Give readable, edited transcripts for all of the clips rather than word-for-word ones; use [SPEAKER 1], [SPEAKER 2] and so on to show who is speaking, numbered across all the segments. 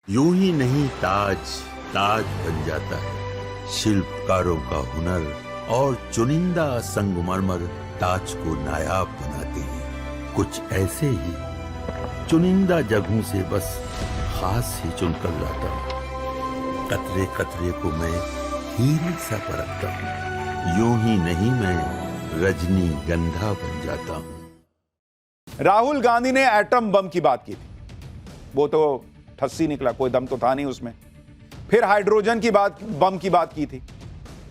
[SPEAKER 1] यूं ही नहीं ताज ताज बन जाता है। शिल्पकारों का हुनर और चुनिंदा संगमरमर ताज को नायाब बनाते हैं। कुछ ऐसे ही चुनिंदा जगहों से बस खास ही चुनकर लाता हूँ। कतरे कतरे को मैं हीरे सा परखता हूँ। यूं ही नहीं मैं रजनी गंधा बन जाता हूँ।
[SPEAKER 2] राहुल गांधी ने एटम बम की बात की थी, वो तो ठस्सी निकला, कोई दम तो था नहीं उसमें। फिर हाइड्रोजन की बम की बात की थी,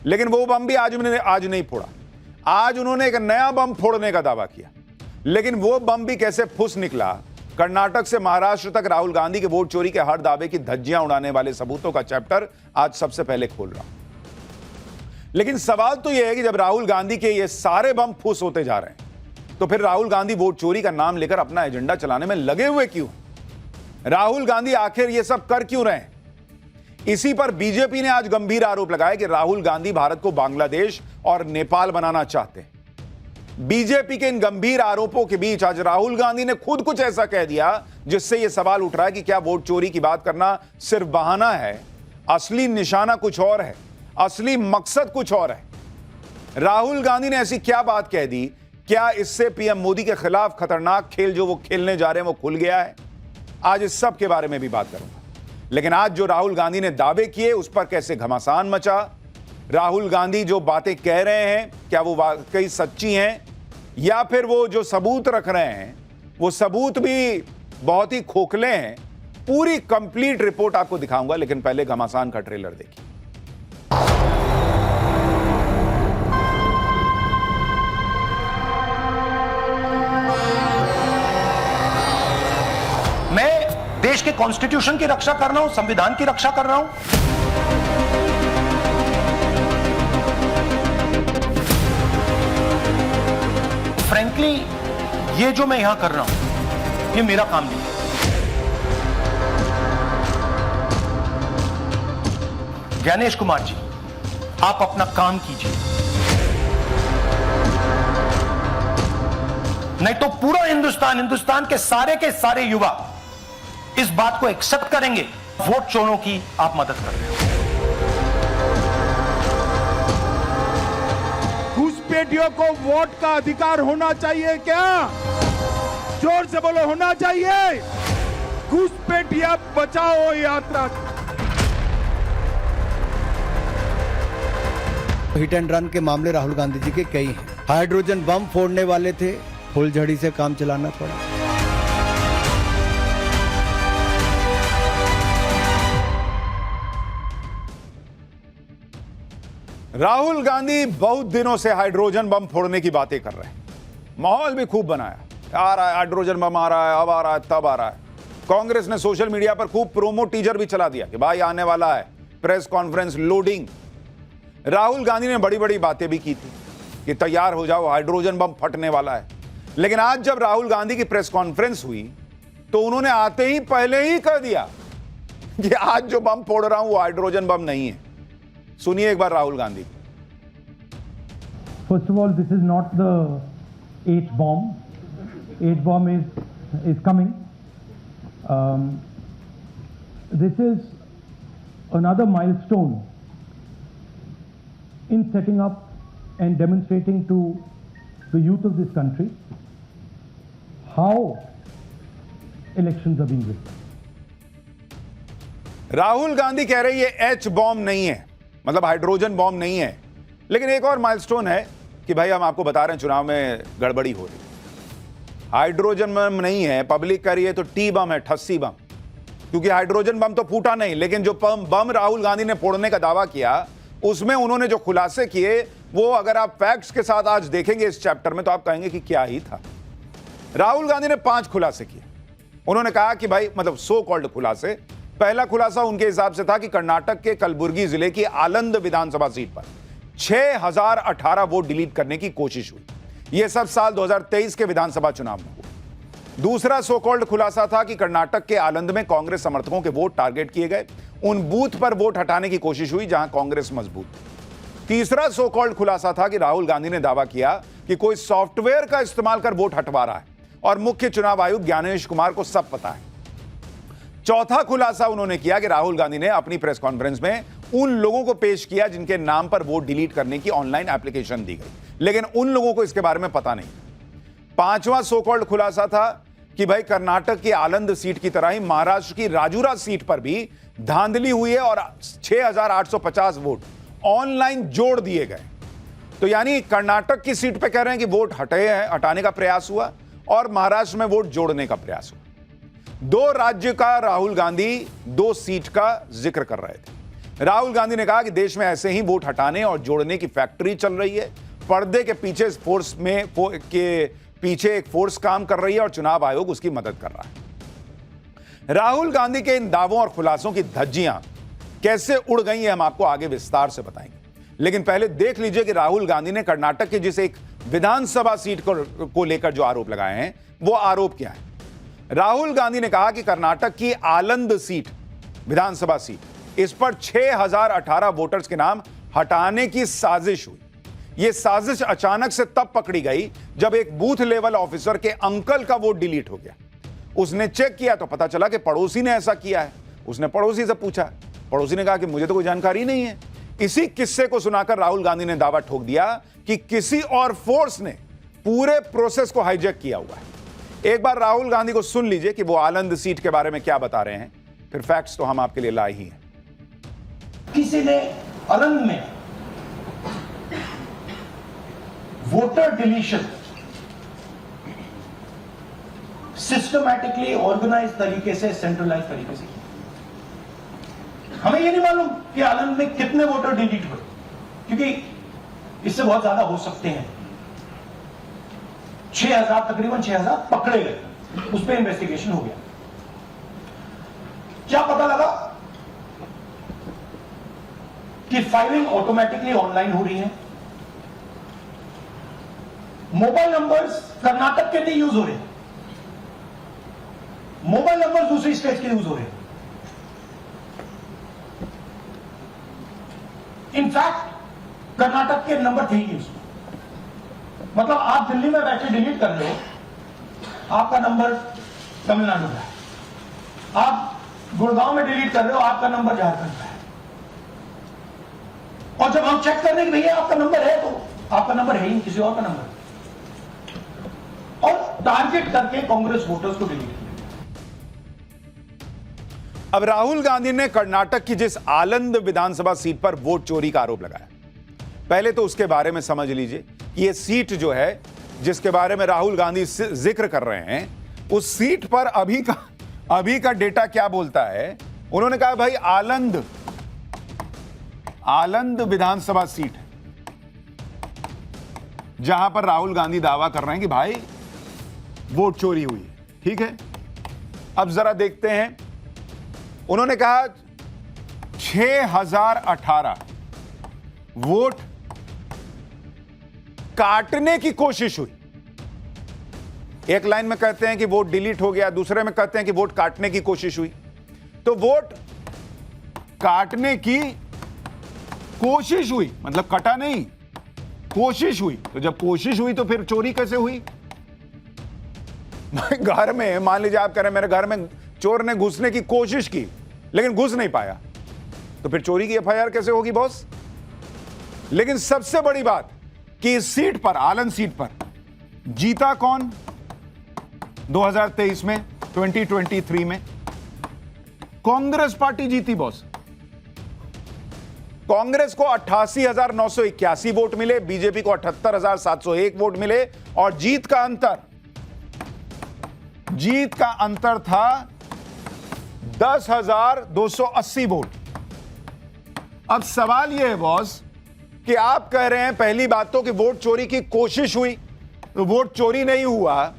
[SPEAKER 2] लेकिन वो बम भी आज नहीं फोड़ा। आज उन्होंने एक नया बम फोड़ने का दावा किया, लेकिन वो बम भी कैसे फुस निकला। कर्नाटक से महाराष्ट्र तक राहुल गांधी के वोट चोरी के हर दावे की धज्जियां उड़ाने वाले सबूतों का चैप्टर आज सबसे पहले खोल रहा हूं। लेकिन सवाल तो यह है कि जब राहुल गांधी के ये सारे बम फुस होते जा रहे हैं, तो फिर राहुल गांधी वोट चोरी का नाम लेकर अपना एजेंडा चलाने में लगे हुए क्यों? राहुल गांधी आखिर ये सब कर क्यों रहे हैं? इसी पर बीजेपी ने आज गंभीर आरोप लगाया कि राहुल गांधी भारत को बांग्लादेश और नेपाल बनाना चाहते हैं। बीजेपी के इन गंभीर आरोपों के बीच आज राहुल गांधी ने खुद कुछ ऐसा कह दिया जिससे यह सवाल उठ रहा है कि क्या वोट चोरी की बात करना सिर्फ बहाना है, असली निशाना कुछ और है, असली मकसद कुछ और है। राहुल गांधी ने ऐसी क्या बात कह दी? क्या इससे पीएम मोदी के खिलाफ खतरनाक खेल जो वो खेलने जा रहे हैं वो खुल गया है? आज इस सब के बारे में भी बात करूंगा। लेकिन आज जो राहुल गांधी ने दावे किए उस पर कैसे घमासान मचा? राहुल गांधी जो बातें कह रहे हैं क्या वो वाकई सच्ची हैं, या फिर वो जो सबूत रख रहे हैं वो सबूत भी बहुत ही खोखले हैं? पूरी कंप्लीट रिपोर्ट आपको दिखाऊंगा, लेकिन पहले घमासान का ट्रेलर देखिए।
[SPEAKER 3] देश के कॉन्स्टिट्यूशन की रक्षा कर रहा हूं, संविधान की रक्षा कर रहा हूं। फ्रैंकली ये जो मैं यहां कर रहा हूं ये मेरा काम नहीं है। ज्ञानेश कुमार जी, आप अपना काम कीजिए, नहीं तो पूरा हिंदुस्तान के सारे युवा इस बात को एक्सेप्ट करेंगे। वोट चोरों की आप मदद कर रहे हो।
[SPEAKER 4] घुसपैठियों को वोट का अधिकार होना चाहिए क्या? जोर से बोलो, होना चाहिए। घुसपैठिया बचाओ यात्रा।
[SPEAKER 5] हिट एंड रन के मामले राहुल गांधी जी के कई हैं। हाइड्रोजन बम फोड़ने वाले थे, फुलझड़ी से काम चलाना पड़ा।
[SPEAKER 2] राहुल गांधी बहुत दिनों से हाइड्रोजन बम फोड़ने की बातें कर रहे हैं। माहौल भी खूब बनाया, आ रहा है हाइड्रोजन बम, आ रहा है, अब आ रहा है, तब आ रहा है। कांग्रेस ने सोशल मीडिया पर खूब प्रोमो टीजर भी चला दिया कि भाई आने वाला है, press conference loading. Rahul Gandhi ने बड़ी बड़ी बातें भी की थी कि तैयार हो जाओ, हाइड्रोजन बम फटने वाला है। लेकिन आज जब राहुल गांधी की प्रेस कॉन्फ्रेंस हुई तो उन्होंने आते ही पहले ही कह दिया कि आज जो बम फोड़ रहा हूं वो हाइड्रोजन बम नहीं है। सुनिए एक बार Rahul Gandhi.
[SPEAKER 6] First of all, this is not the H bomb. H bomb is coming. This is another milestone in setting up and demonstrating to the youth of this country how elections are being won.
[SPEAKER 2] Rahul Gandhi कह रहे ये H bomb नहीं है, मतलब hydrogen bomb नहीं है। लेकिन एक और माइलस्टोन है कि भाई हम आपको बता रहे हैं चुनाव में गड़बड़ी हो रही। हाइड्रोजन बम नहीं है, पब्लिक कह रही है तो टी बम है, ठस्सी बम। क्योंकि हाइड्रोजन बम तो फूटा नहीं, लेकिन जो बम राहुल गांधी ने फोड़ने का दावा किया उसमें उन्होंने जो खुलासे किए वो अगर आप फैक्ट्स के साथ आज देखेंगे इस चैप्टर में तो आप कहेंगे कि क्या ही था। राहुल गांधी ने 5 खुलासे किए। उन्होंने कहा कि भाई, मतलब सो कॉल्ड खुलासे। पहला खुलासा उनके हिसाब से था कि कर्नाटक के कलबुर्गी जिले की आलंद विधानसभा सीट पर 6018 वोट डिलीट करने की कोशिश हुई। यह सब साल 2023 के विधानसभा चुनाव में हुआ। दूसरा सो कॉल्ड खुलासा था कि कर्नाटक के आलंद में कांग्रेस समर्थकों के वोट टारगेट किए गए, उन बूथ पर वोट हटाने की कोशिश हुई जहां कांग्रेस मजबूत थी। तीसरा सो कॉल्ड खुलासा था कि राहुल गांधी ने दावा किया कि कोई सॉफ्टवेयर का इस्तेमाल कर वोट हटवा रहा है और मुख्य चुनाव आयुक्त ज्ञानेश कुमार को सब पता है। चौथा खुलासा उन्होंने किया कि राहुल गांधी ने अपनी प्रेस कॉन्फ्रेंस में उन लोगों को पेश किया जिनके नाम पर वोट डिलीट करने की ऑनलाइन एप्लीकेशन दी गई, लेकिन उन लोगों को इसके बारे में पता नहीं। पांचवा सो कॉल्ड खुलासा था कि भाई कर्नाटक की आलंद सीट की तरह ही महाराष्ट्र की राजूरा सीट पर भी धांधली हुई है और 6,850 वोट ऑनलाइन जोड़ दिए गए। तो यानी कर्नाटक की सीट पे कह रहे हैं कि वोट हटाने का प्रयास हुआ और महाराष्ट्र में वोट जोड़ने का प्रयास हुआ। 2 राज्य का राहुल गांधी 2 सीट का जिक्र कर रहे थे। राहुल गांधी ने कहा कि देश में ऐसे ही वोट हटाने और जोड़ने की फैक्ट्री चल रही है, पर्दे के पीछे एक फोर्स काम कर रही है और चुनाव आयोग उसकी मदद कर रहा है। राहुल गांधी के इन दावों और खुलासों की धज्जियां कैसे उड़ गई हैं हम आपको आगे विस्तार से बताएंगे, लेकिन पहले देख लीजिए कि राहुल गांधी ने कर्नाटक की जिस एक विधानसभा सीट को लेकर जो आरोप लगाए हैं वो आरोप क्या है। राहुल गांधी ने कहा कि कर्नाटक की आलंद सीट, विधानसभा सीट, इस पर 6,018 वोटर्स के नाम हटाने की साजिश हुई। यह साजिश अचानक से तब पकड़ी गई जब एक बूथ लेवल ऑफिसर के अंकल का वोट डिलीट हो गया। उसने चेक किया तो पता चला कि पड़ोसी ने ऐसा किया है। उसने पड़ोसी से पूछा, पड़ोसी ने कहा कि मुझे तो कोई जानकारी नहीं है। इसी किस्से को सुनाकर राहुल गांधी ने दावा ठोक दिया कि किसी और फोर्स ने पूरे प्रोसेस को हाईजैक किया हुआ है। एक बार राहुल गांधी को सुन लीजिए कि वो आलंद सीट के बारे में क्या बता रहे हैं, फिर फैक्ट्स तो हम आपके लिए लाए ही हैं।
[SPEAKER 3] किसी ने आलंद में वोटर डिलीशन सिस्टमैटिकली ऑर्गेनाइज तरीके से, सेंट्रलाइज तरीके से किया। हमें यह नहीं मालूम कि आलंद में कितने वोटर डिलीट हुए, क्योंकि इससे बहुत ज्यादा हो सकते हैं। 6,000, तकरीबन 6,000 पकड़े गए, उस पर इन्वेस्टिगेशन हो गया। क्या पता लगा कि फाइलिंग ऑटोमेटिकली ऑनलाइन हो रही है। मोबाइल नंबर्स कर्नाटक के नहीं यूज हो रहे, मोबाइल नंबर्स दूसरी स्टेट के यूज हो रहे। इनफैक्ट कर्नाटक के नंबर थे ही उसमें। मतलब आप दिल्ली में बैठे डिलीट कर रहे हो, आपका नंबर तमिलनाडु का है। आप गुड़गांव में डिलीट कर रहे हो, आपका नंबर झारखंड का है। और जब हम चेक कर रहे हैं कि भैया आपका नंबर है, तो आपका नंबर है ही किसी और का नंबर, और टारगेट करके कांग्रेस वोटर्स को डिलीट किया।
[SPEAKER 2] अब राहुल गांधी ने कर्नाटक की जिस आलंद विधानसभा सीट पर वोट चोरी का आरोप लगाया, पहले तो उसके बारे में समझ लीजिए। ये सीट जो है जिसके बारे में राहुल गांधी जिक्र कर रहे हैं, उस सीट पर अभी का डेटा क्या बोलता है। उन्होंने कहा भाई आलंद विधानसभा सीट है जहां पर राहुल गांधी दावा कर रहे हैं कि भाई वोट चोरी हुई है। ठीक है, अब जरा देखते हैं। उन्होंने कहा 6,018 वोट काटने की कोशिश हुई। एक लाइन में कहते हैं कि वोट डिलीट हो गया, दूसरे में कहते हैं कि वोट काटने की कोशिश हुई। तो वोट काटने की कोशिश हुई, मतलब कटा नहीं, कोशिश हुई। तो जब कोशिश हुई तो फिर चोरी कैसे हुई? घर में मान लीजिए आप कह रहे हैं मेरे घर में चोर ने घुसने की कोशिश की लेकिन घुस नहीं पाया, तो फिर चोरी की एफआईआर कैसे होगी बॉस? लेकिन सबसे बड़ी बात कि इस सीट पर, आलंद सीट पर जीता कौन 2023 में, 2023 में? कांग्रेस पार्टी जीती बॉस। कांग्रेस को 88,981 वोट मिले, बीजेपी को 78,701 वोट मिले, और जीत का अंतर था 10,280 वोट। अब सवाल यह है बॉस कि आप कह रहे हैं पहली बात तो कि वोट चोरी की कोशिश हुई, तो वोट चोरी नहीं हुआ,